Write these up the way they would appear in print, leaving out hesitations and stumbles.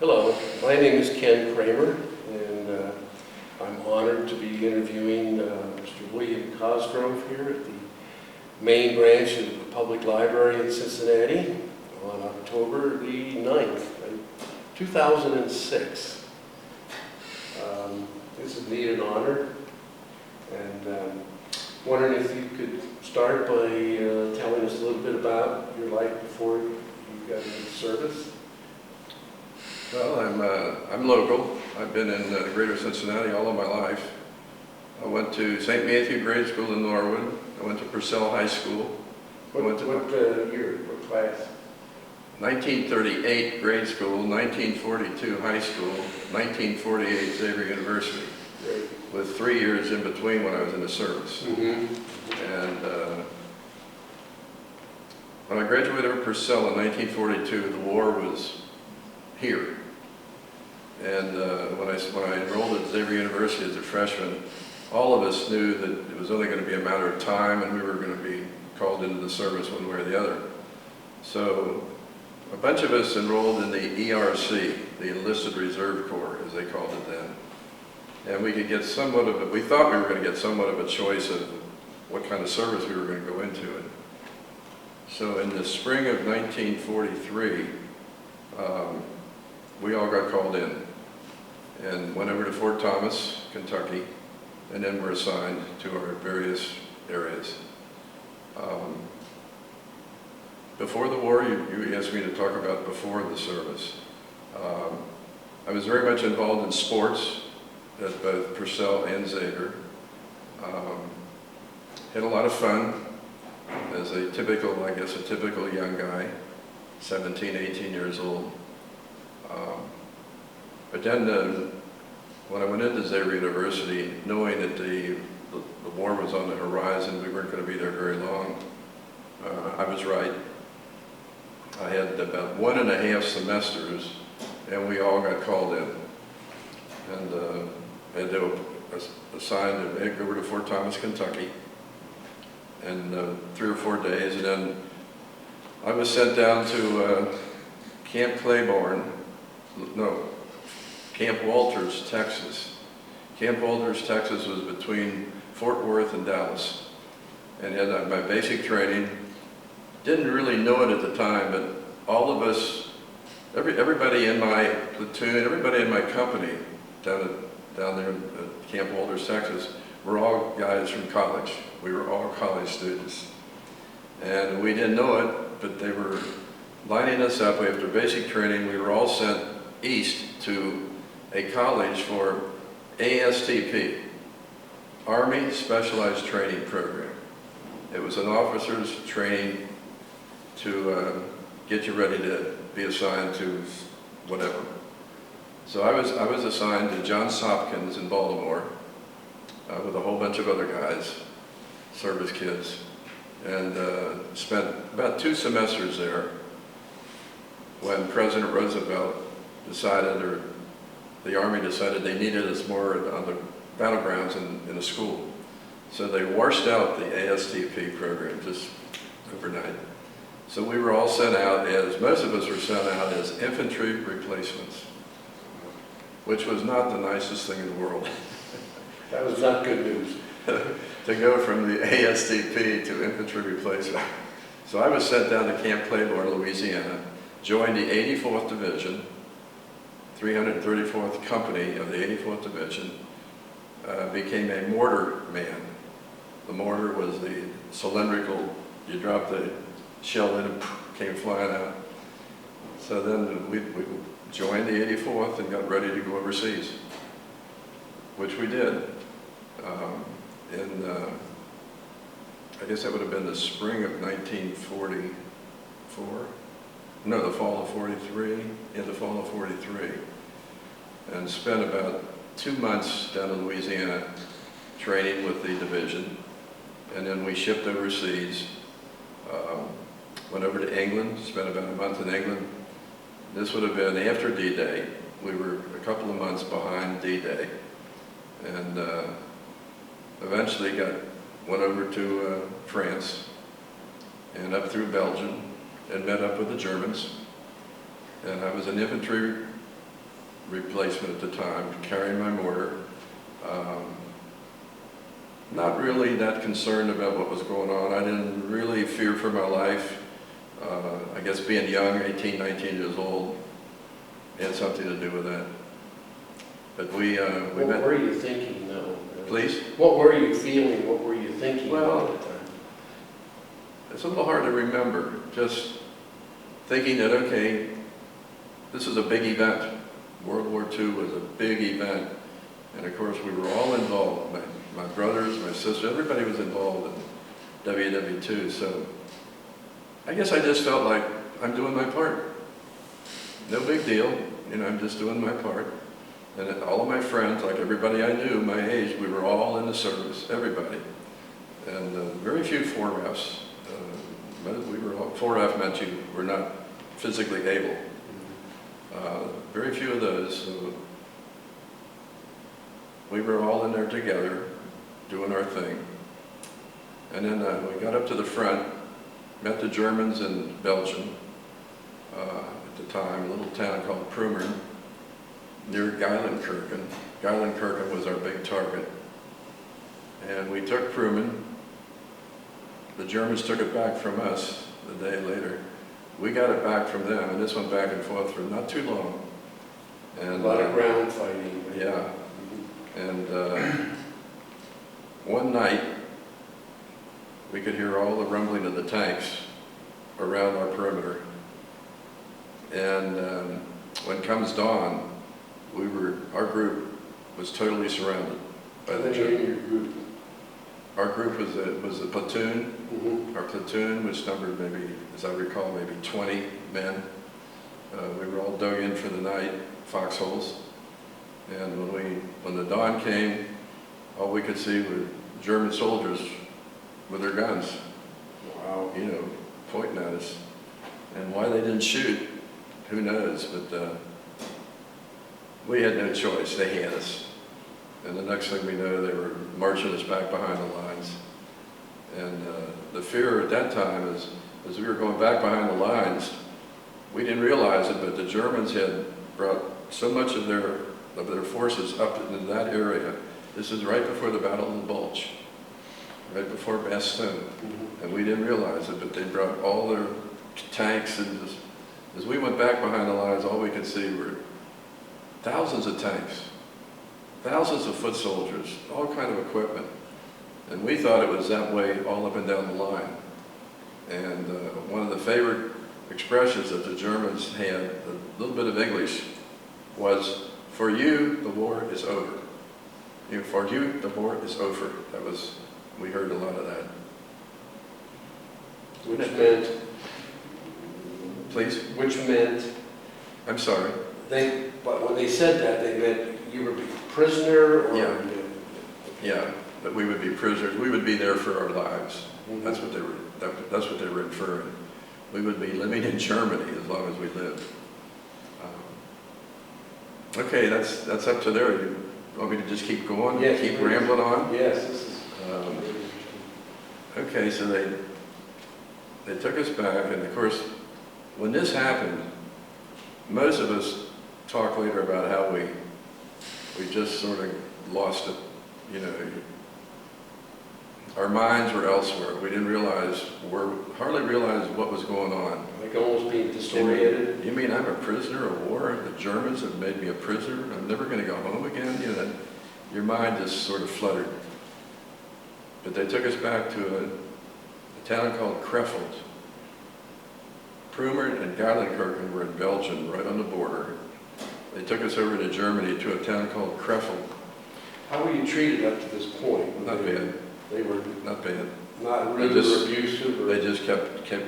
Hello, my name is Ken Kramer, and I'm honored to be interviewing Mr. William Cosgrove here at the main branch of the Public Library in Cincinnati on October the 9th, 2006. This is indeed an honor, and wondering if you could start by telling us a little bit about your life before you got into service. Well, I'm local. I've been in greater Cincinnati all of my life. I went to St. Matthew Grade School in Norwood. I went to Purcell High School. What year, what class? 1938 grade school, 1942 high school, 1948 Xavier University, Great. with 3 years in between when I was in the service. And when I graduated from Purcell in 1942, the war was here. And when I enrolled at Xavier University as a freshman, all of us knew that it was only going to be a matter of time and we were going to be called into the service one way or the other. So a bunch of us enrolled in the ERC, the Enlisted Reserve Corps, as they called it then. And we could get somewhat of it, we thought we were going to get somewhat of a choice of what kind of service we were going to go into. And so in the spring of 1943, we all got called in and went over to Fort Thomas, Kentucky, and then were assigned to our various areas. Before the war, you asked me to talk about before the service. I was very much involved in sports at both Purcell and Xavier. Had a lot of fun as a typical, I guess, a typical young guy, 17, 18 years old. But then when I went into Xavier University, knowing that the war was on the horizon, we weren't going to be there very long, I was right. I had about 1.5 semesters, and we all got called in. And I had to assigned to go over to Fort Thomas, Kentucky, and 3 or 4 days, and then I was sent down to Camp Claiborne, no, Camp Walters, Texas. Camp Walters, Texas was between Fort Worth and Dallas, and had my basic training. Didn't really know it at the time, but all of us, everybody in my platoon, everybody in my company down there at Camp Walters, Texas, were all guys from college. We were all college students. And we didn't know it, but they were lining us up after basic training. We were all sent east to a college for ASTP, Army Specialized Training Program. It was an officer's training to get you ready to be assigned to whatever. So I was assigned to Johns Hopkins in Baltimore with a whole bunch of other guys, service kids, and spent about 2 semesters there when President Roosevelt decided, or the Army decided they needed us more on the battlegrounds in a school. So they washed out the ASTP program just overnight. So we were all sent out most of us were sent out as infantry replacements, which was not the nicest thing in the world. That was not good news. To go from the ASTP to infantry replacement. So I was sent down to Camp Claiborne, Louisiana, joined the 84th Division, 334th Company of the 84th Division, became a mortar man. The mortar was the cylindrical, you drop the shell in and came flying out. So then we joined the 84th and got ready to go overseas, which we did. I guess that would have been the spring of 1944. No, the fall of 43, in the fall of 43. And spent about 2 months down in Louisiana training with the division. And then we shipped overseas, went over to England, spent about a month in England. This would have been after D-Day. We were a couple of months behind D-Day. And eventually went over to France and up through Belgium and met up with the Germans. And I was an infantry replacement at the time, carrying my mortar. Not really that concerned about what was going on. I didn't really fear for my life. I guess being young, 18, 19 years old, had something to do with that. But we met. What were you thinking, though? Please? What were you feeling? What were you thinking Well, at the time? It's a little hard to remember. Just thinking that, okay, this is a big event. World War II was a big event. And of course, we were all involved. My brothers, my sister, everybody was involved in WW2. So I guess I just felt like I'm doing my part. No big deal. You know, I'm just doing my part. And all of my friends, like everybody I knew, my age, we were all in the service, everybody. And very few 4Fs. We were all, 4F meant you were not physically able. Very few of those. So we were all in there together, doing our thing. And then we got up to the front, met the Germans in Belgium at the time, a little town called Prummern, near Geilenkirchen. Geilenkirchen was our big target. And we took Prummern. The Germans took it back from us the day later. We got it back from them, and this went back and forth for not too long. And a lot of ground fighting. Yeah. And one night, we could hear all the rumbling of the tanks around our perimeter. And when comes dawn, our group was totally surrounded by the Germans. Your group? Our group was a platoon. Mm-hmm. Our platoon, which numbered maybe, as I recall, maybe 20 men. We were all dug in for the night, foxholes. And when the dawn came, all we could see were German soldiers with their guns. Wow. You know, pointing at us. And why they didn't shoot, who knows? But we had no choice. They had us. And the next thing we know, they were marching us back behind the lines. And the fear at that time is, as we were going back behind the lines, we didn't realize it, but the Germans had brought so much of their forces up into that area. This is right before the Battle of the Bulge, right before Bastogne. Mm-hmm. And we didn't realize it, but they brought all their tanks, and as we went back behind the lines, all we could see were thousands of tanks, thousands of foot soldiers, all kind of equipment. And we thought it was that way all up and down the line. And one of the favorite expressions that the Germans had, a little bit of English, was, "For you, the war is over." You know, "For you, the war is over." That was, we heard a lot of that. Which meant? Please? Which meant? I'm sorry. But when they said that, they meant you were a prisoner, or? Yeah. Yeah, that we would be prisoners. We would be there for our lives. Mm-hmm. That's what they were inferring. We would be living in Germany as long as we lived. Okay, that's up to there. You want me to just keep going? Yes, keep please. rambling on? Yes, this is Okay, so they took us back, and of course, when this happened, most of us talk later about how we just sort of lost it. You know, our minds were elsewhere. We didn't hardly realize what was going on. like almost being disoriented. You mean I'm a prisoner of war? The Germans have made me a prisoner? I'm never going to go home again? You know, your mind just sort of fluttered. But they took us back to a town called Krefeld. Prummern and Geilenkirchen were in Belgium, right on the border. They took us over to Germany to a town called Krefeld. How were you treated up to this point? Not bad. They were Not bad. not rude or abusive? Or? They just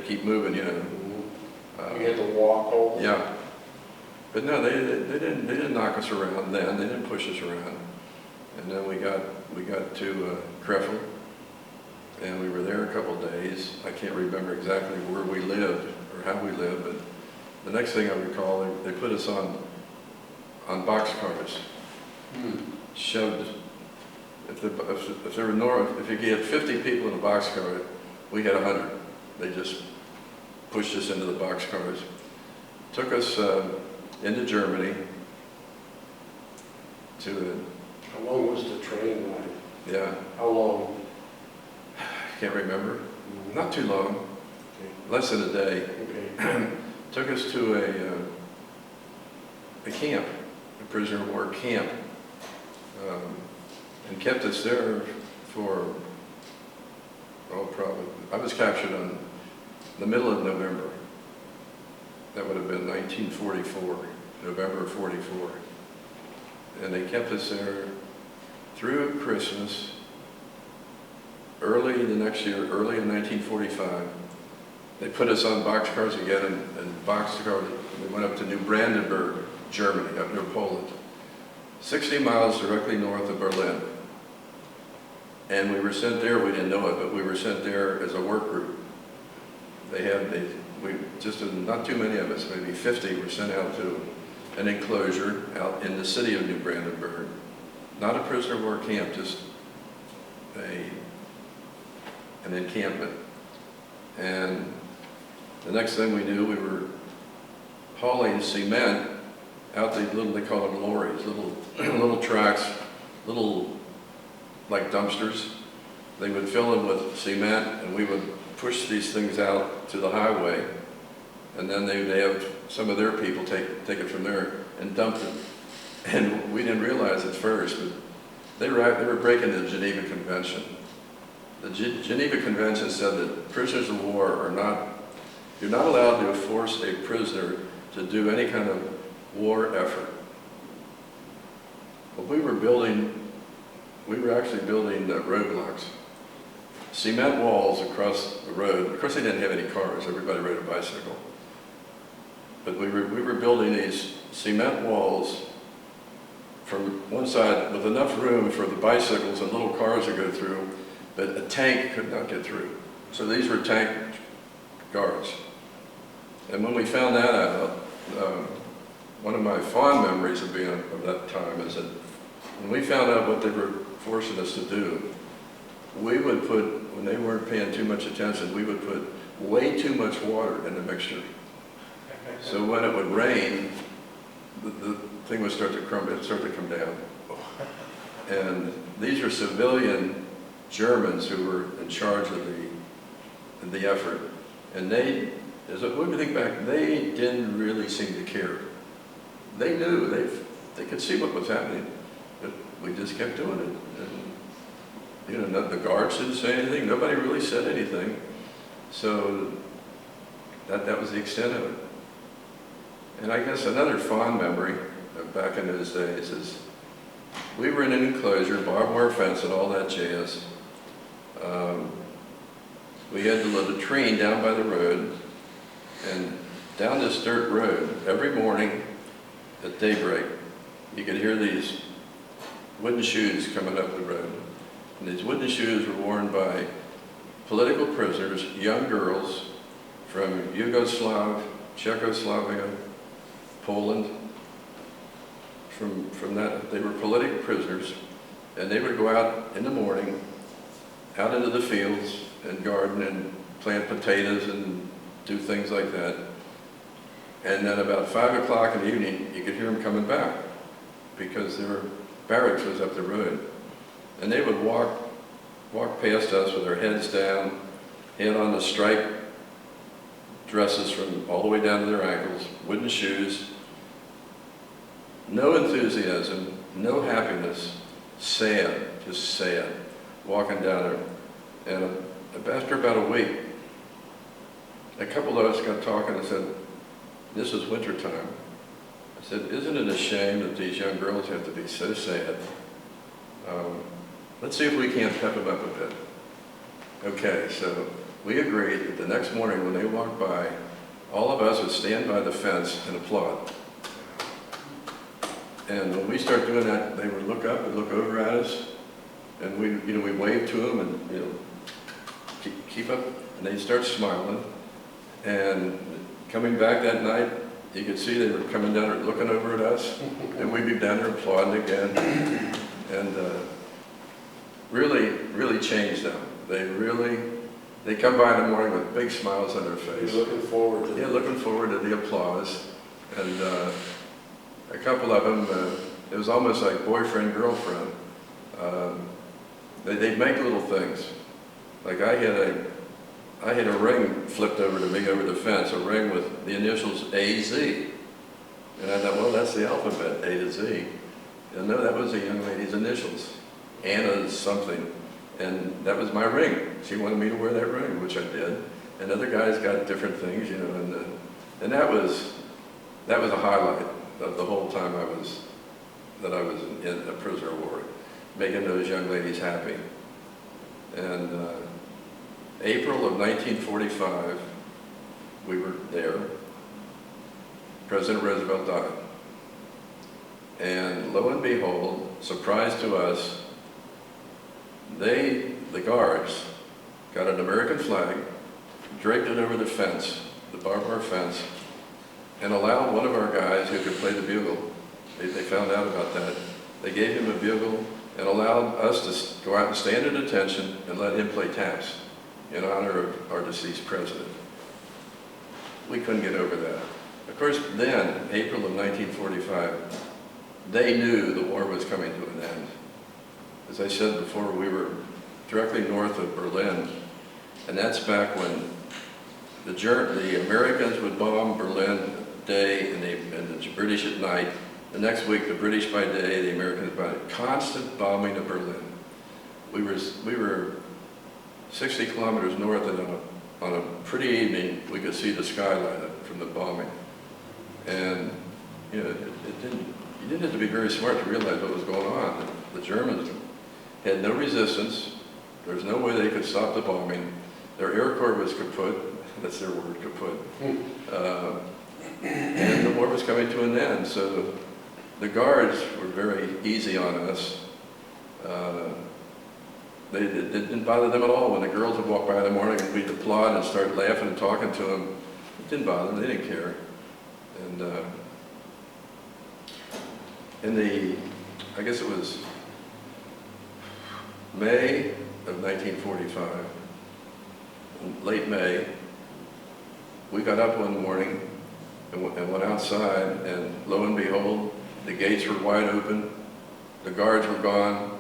keep moving, you know. Mm-hmm. You had to walk home? Yeah. But no, they didn't knock us around then. They didn't push us around. And then we got to Krefeld, and we were there a couple of days. I can't remember exactly where we lived or how we lived, but the next thing I recall, they put us on boxcars. Shoved. If you get 50 people in a boxcar, we had 100. They just pushed us into the boxcars. Took us into Germany, to it. How long was the train ride? Yeah, How long? can't remember. Not too long, Okay. less than a day. Okay. Took us to a camp, a prisoner of war camp, and kept us there for, oh, probably, I was captured on the middle of November. That would have been 1944, November of 44. And they kept us there through Christmas, early the next year, early in 1945. They put us on boxcars again, and boxcars, we went up to Neubrandenburg, Germany, up near Poland, 60 miles directly north of Berlin. And we were sent there, we didn't know it, but we were sent there as a work group. Not too many of us, maybe 50, were sent out to an enclosure out in the city of Neubrandenburg. Not a prisoner of war camp, just an encampment. And the next thing we knew, we were hauling cement out the little, they call them lorries, little tracks, little like dumpsters. They would fill them with cement, and we would push these things out to the highway, and then they have some of their people take it from there and dump it. And we didn't realize at first, but they were breaking the Geneva Convention. The Geneva Convention said that prisoners of war you're not allowed to force a prisoner to do any kind of war effort. But we were actually building roadblocks, cement walls across the road. Of course, they didn't have any cars. Everybody rode a bicycle. But we were building these cement walls from one side with enough room for the bicycles and little cars to go through, but a tank could not get through. So these were tank guards. And when we found that out, one of my fond memories of that time is that when we found out what they were forcing us to do, we would put, when they weren't paying too much attention, we would put way too much water in the mixture. So when it would rain, the thing would start to crumble, it'd start to come down. And these were civilian Germans who were in charge of the effort. And when we think back, they didn't really seem to care. They knew, they could see what was happening, but we just kept doing it. And, the guards didn't say anything, nobody really said anything. So that was the extent of it. And I guess another fond memory of back in those days is we were in an enclosure, barbed wire fence and all that jazz. We had to load a train down by the road, and down this dirt road, every morning at daybreak, you could hear these wooden shoes coming up the road. And these wooden shoes were worn by political prisoners, young girls from Czechoslovakia, Poland. From that, they were political prisoners, and they would go out in the morning, out into the fields and garden and plant potatoes and do things like that. And then about 5 o'clock in the evening, you could hear them coming back because their barracks was up the road. And they would walk past us with their heads down, had on the striped dresses from all the way down to their ankles, wooden shoes, no enthusiasm, no happiness, sad, just sad, walking down there. And after about a week, a couple of us got talking and said, this is winter time. I said, isn't it a shame that these young girls have to be so sad? Let's see if we can't pep them up a bit. Okay, so we agreed that the next morning when they walked by, all of us would stand by the fence and applaud. And when we start doing that, they would look up and look over at us, and we'd wave to them and keep up, and they'd start smiling. And coming back that night, you could see they were coming down there looking over at us, and we'd be down there applauding again. And really changed them. They come by in the morning with big smiles on their face. You're looking forward to it. Yeah, looking forward to the applause. And a couple of them It was almost like boyfriend, girlfriend. They'd make little things. Like I had a ring flipped over to me over the fence, a ring with the initials AZ. And I thought, well, that's the alphabet, A to Z. And no, that was a young lady's initials, Anna's something. And that was my ring. She wanted me to wear that ring, which I did. And other guys got different things, you know, and that was a highlight of the whole time I was in a prisoner of war, making those young ladies happy. And April of 1945, we were there. President Roosevelt died. And lo and behold, surprise to us, the guards, got an American flag, draped it over the fence, the barbed wire fence, and allowed one of our guys who could play the bugle, they found out about that, they gave him a bugle and allowed us to go out and stand at attention and let him play taps in honor of our deceased president. We couldn't get over that. Of course, then, April of 1945, they knew the war was coming to an end. As I said before, we were directly north of Berlin, and that's back when the Americans would bomb Berlin day and the British at night. The next week, the British by day, the Americans by night. Constant bombing of Berlin. We were 60 kilometers north, and on a pretty evening, we could see the sky light up from the bombing. And you know, you didn't have to be very smart to realize what was going on. The Germans had no resistance. There was no way they could stop the bombing. Their air corps was kaput. That's their word, kaput. And the war was coming to an end. So the guards were very easy on us. It didn't bother them at all when the girls would walk by in the morning and we'd applaud and start laughing and talking to them. It didn't bother them. They didn't care. And I guess it was May of 1945, late May, we got up one morning and went outside, and lo and behold, the gates were wide open, the guards were gone.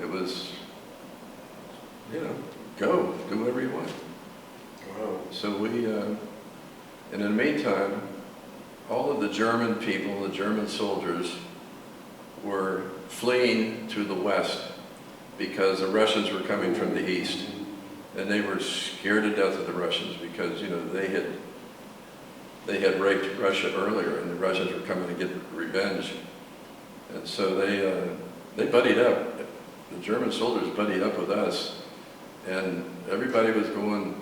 It was, you know, go, do whatever you want. Wow. So and in the meantime, all of the German people, the German soldiers, were fleeing to the west because the Russians were coming from the east. And they were scared to death of the Russians because, you know, they had raped Russia earlier, and the Russians were coming to get revenge. And so they buddied up. The German soldiers buddied up with us, and everybody was going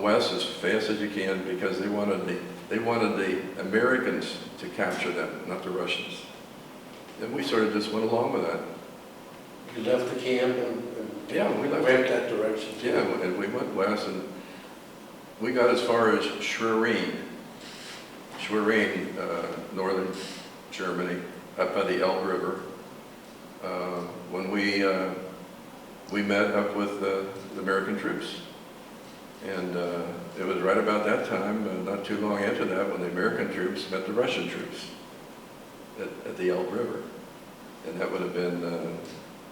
west as fast as you can because they wanted the Americans to capture them, not the Russians. And we sort of just went along with that. You left the camp and yeah, we left went that direction. Yeah, and we went west, and we got as far as Schwerin, northern Germany, up by the Elbe River. When we met up with the American troops. And it was right about that time, not too long after that, when the American troops met the Russian troops at the Elbe River. And that would have been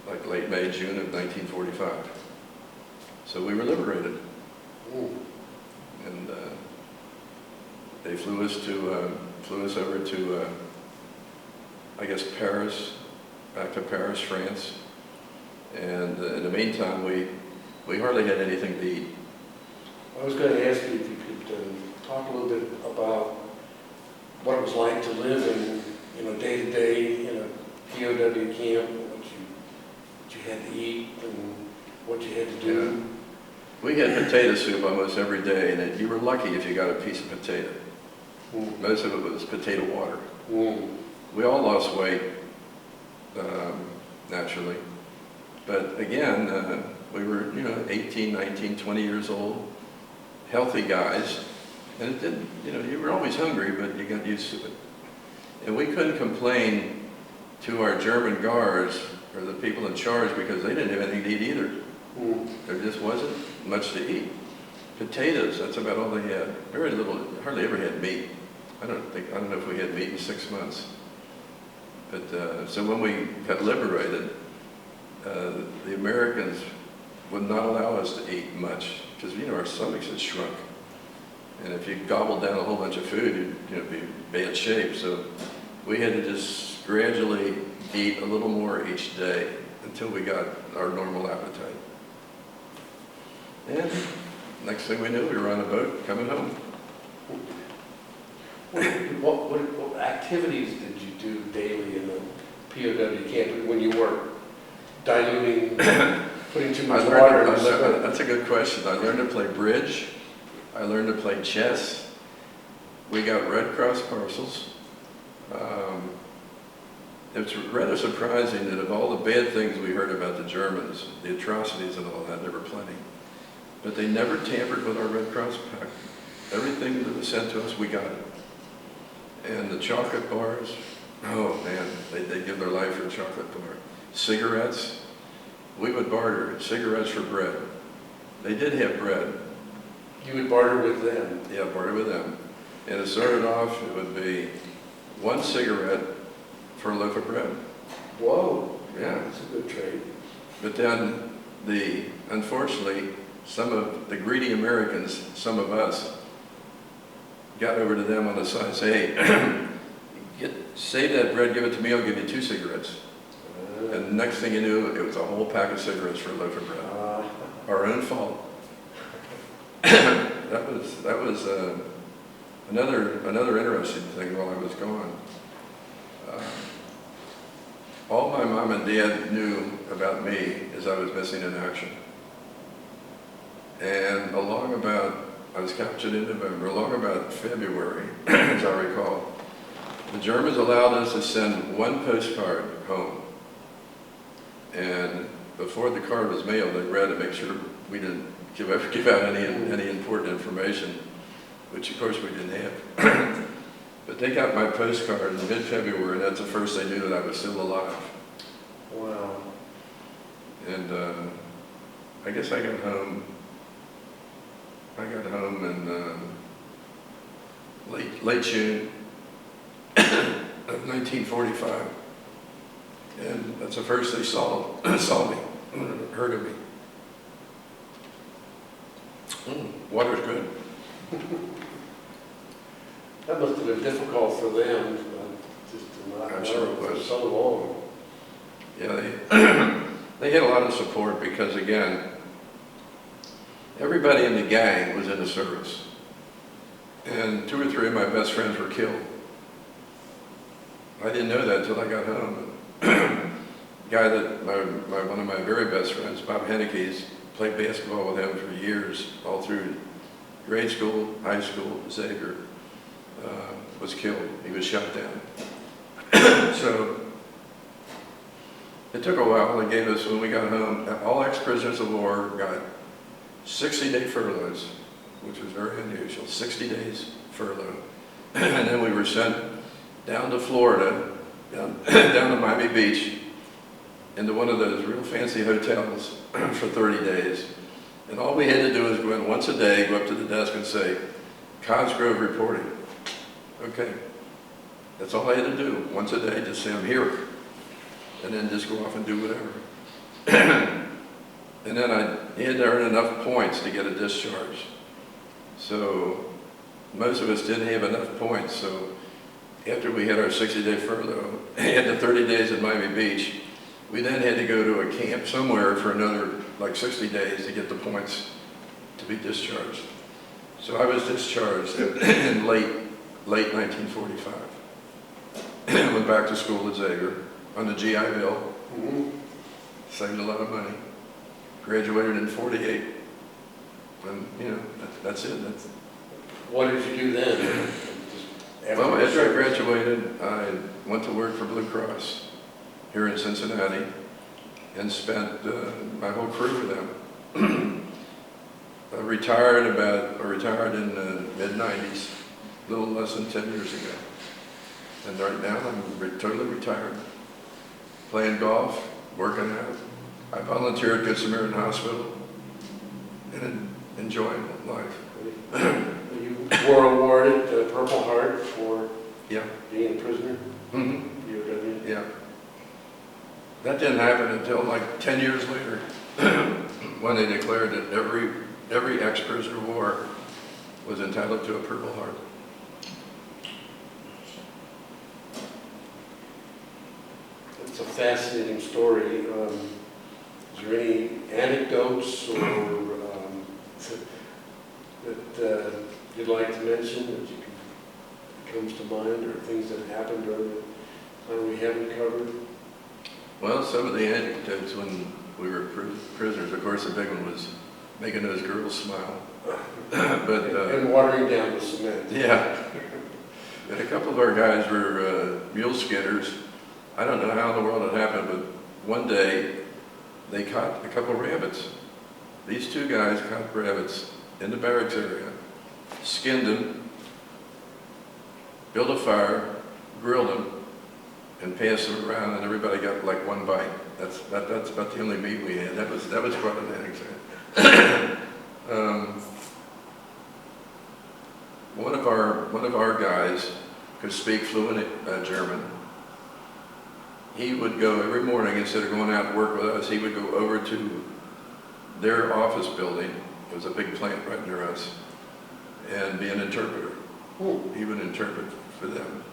like late May, June of 1945. So we were liberated. Ooh. And they flew us over to, I guess, Paris, back to Paris, France. And in the meantime, we hardly had anything to eat. I was going to ask you if you could talk a little bit about what it was like to live in, you know, day to day in a POW camp, what you had to eat and what you had to do. Yeah. We had potato soup almost every day, and you were lucky if you got a piece of potato. Mm. Most of it was potato water. Mm. We all lost weight, naturally. But again, we were, you know, 18, 19, 20 years old, healthy guys, and it didn't, you know, you were always hungry, but you got used to it. And we couldn't complain to our German guards or the people in charge because they didn't have anything to eat either. Mm. There just wasn't much to eat. Potatoes, that's about all they had. Very little, hardly ever had meat. I don't know if we had meat in 6 months. But so when we got liberated, the Americans would not allow us to eat much because, you know, our stomachs had shrunk. And if you gobbled down a whole bunch of food, you'd be in bad shape. So we had to just gradually eat a little more each day until we got our normal appetite. And next thing we knew, we were on a boat coming home. What activities did you do daily in the POW camp when you weren't diluting, putting too much water in the stomach? That's a good question. I learned to play bridge. I learned to play chess. We got Red Cross parcels. It's rather surprising that of all the bad things we heard about the Germans, the atrocities and all that, there were plenty. But they never tampered with our Red Cross pack. Everything that was sent to us, we got it. And the chocolate bars, oh man, they give their life for a chocolate bar. Cigarettes, we would barter cigarettes for bread. They did have bread. You would barter with them? Yeah, barter with them. And it started off, it would be 1 cigarette for a loaf of bread. Whoa, yeah, that's a good trade. But then, unfortunately, some of the greedy Americans, some of us, got over to them on the side and say, hey, save that bread, give it to me, I'll give you 2 cigarettes. And the next thing you knew, it was a whole pack of cigarettes for a loaf of bread. Our own fault. That was another interesting thing while I was gone. All my mom and dad knew about me is I was missing in action. And I was captured in November, along about February, as I recall, the Germans allowed us to send 1 postcard home. And before the card was mailed, they read to make sure we didn't give out any important information, which of course we didn't have. But they got my postcard in mid-February, and that's the first they knew that I was still alive. Wow. And I guess I got home in late June of 1945. And that's the first they saw me, heard of me. Water's good. That must have been difficult for them, just to not I'm sure it know was. for so long. Yeah, they had a lot of support because, again, everybody in the gang was in the service. And 2 or 3 of my best friends were killed. I didn't know that until I got home. Guy that, one of my very best friends, Bob Hennickes, played basketball with him for years, all through grade school, high school, Xavier, was killed. He was shot down. So it took a while. They gave us, when we got home, all ex-prisoners of war got 60-day furloughs, which was very unusual, 60 days furlough. And then we were sent down to Florida, down to Miami Beach, into one of those real fancy hotels for 30 days. And all we had to do is go in once a day, go up to the desk and say, Cosgrove reporting. Okay. That's all I had to do. Once a day, just say, I'm here. And then just go off and do whatever. And then I had to earn enough points to get a discharge. So most of us didn't have enough points. So after we had our 60-day furlough, had the 30 days at Miami Beach, we then had to go to a camp somewhere for another like 60 days to get the points to be discharged. So I was discharged in late 1945. Went back to school at Xavier on the GI Bill. Saved a lot of money. Graduated in 48. And you know, that's it. What did you do then? Well, after I graduated, I went to work for Blue Cross here in Cincinnati and spent my whole career with them. I retired in the mid-90s, a little less than 10 years ago. And right now I'm totally retired. Playing golf, working out. I volunteer at Good Samaritan Hospital and enjoying life. You were awarded the Purple Heart for Yeah. being a prisoner? Mm-hmm. POW? Yeah. That didn't happen until like 10 years later, when they declared that every ex-prisoner of war was entitled to a Purple Heart. It's a fascinating story. Is there any anecdotes or that you'd like to mention that comes to mind, or things that happened during the time we haven't covered? Well, some of the anecdotes when we were prisoners, of course, the big one was making those girls smile. And watering down the cement. Yeah. And a couple of our guys were mule skinners. I don't know how in the world it happened, but one day they caught a couple of rabbits. These two guys caught rabbits in the barracks area, skinned them, built a fire, grilled them, and passed them around, and everybody got like one bite. That's about the only meat we had. That was quite an anecdote. One of our guys could speak fluent German. He would go every morning, instead of going out to work with us, he would go over to their office building. It was a big plant right near us, and be an interpreter. He would interpret for them.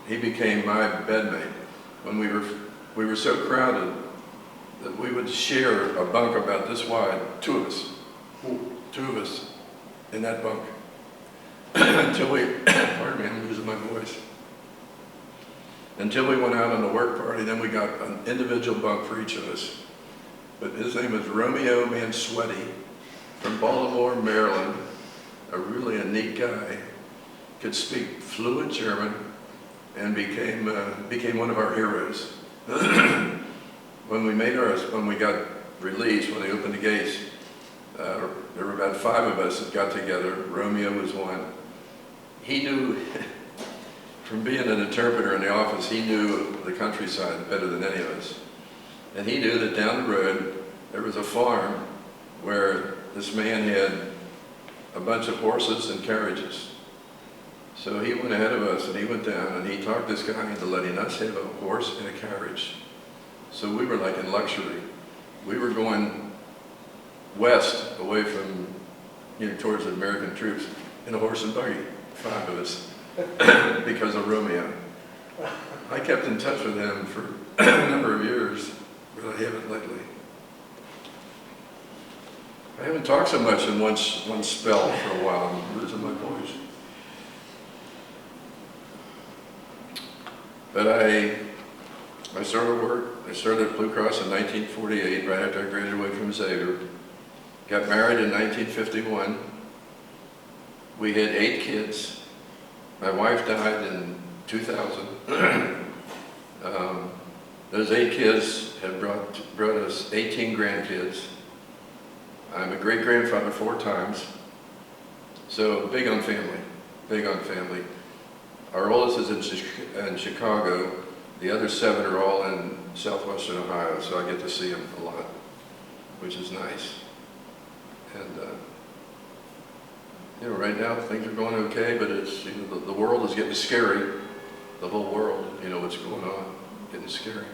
He became my bedmate. When we were so crowded that we would share a bunk about this wide, two of us in that bunk, until we, pardon me, I'm losing my voice, until we went out on the work party. Then we got an individual bunk for each of us. But his name was Romeo Mansuetti from Baltimore, Maryland, really a neat guy, could speak fluent German, and became one of our heroes. When we got released, when they opened the gates, there were about 5 of us that got together. Romeo was one. He knew, from being an interpreter in the office, he knew the countryside better than any of us. And he knew that down the road there was a farm where this man had a bunch of horses and carriages. So he went ahead of us, and he went down, and he talked this guy into letting us have a horse and a carriage. So we were like in luxury. We were going west, away from, towards the American troops, in a horse and buggy, 5 of us, because of Romeo. I kept in touch with him for a number of years, but I haven't lately. I haven't talked so much in one spell for a while. I'm losing my voice. But I started work. I started at Blue Cross in 1948, right after I graduated from Xavier. Got married in 1951. We had 8 kids. My wife died in 2000. Those 8 kids have brought us 18 grandkids. I'm a great-grandfather 4 times. So big on family, big on family. Our oldest is in Chicago. The other 7 are all in southwestern Ohio, so I get to see them a lot, which is nice. And right now things are going okay, but it's the world is getting scary. The whole world, what's going on, getting scary.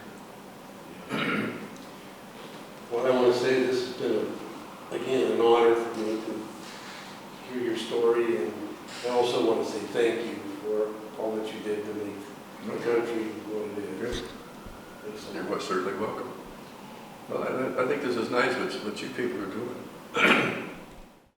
Well, I want to say this has been again an honor for me to hear your story, and I also want to say thank you for all that you did to make the country what it is. You're certainly welcome. Well, I think this is nice what you people are doing.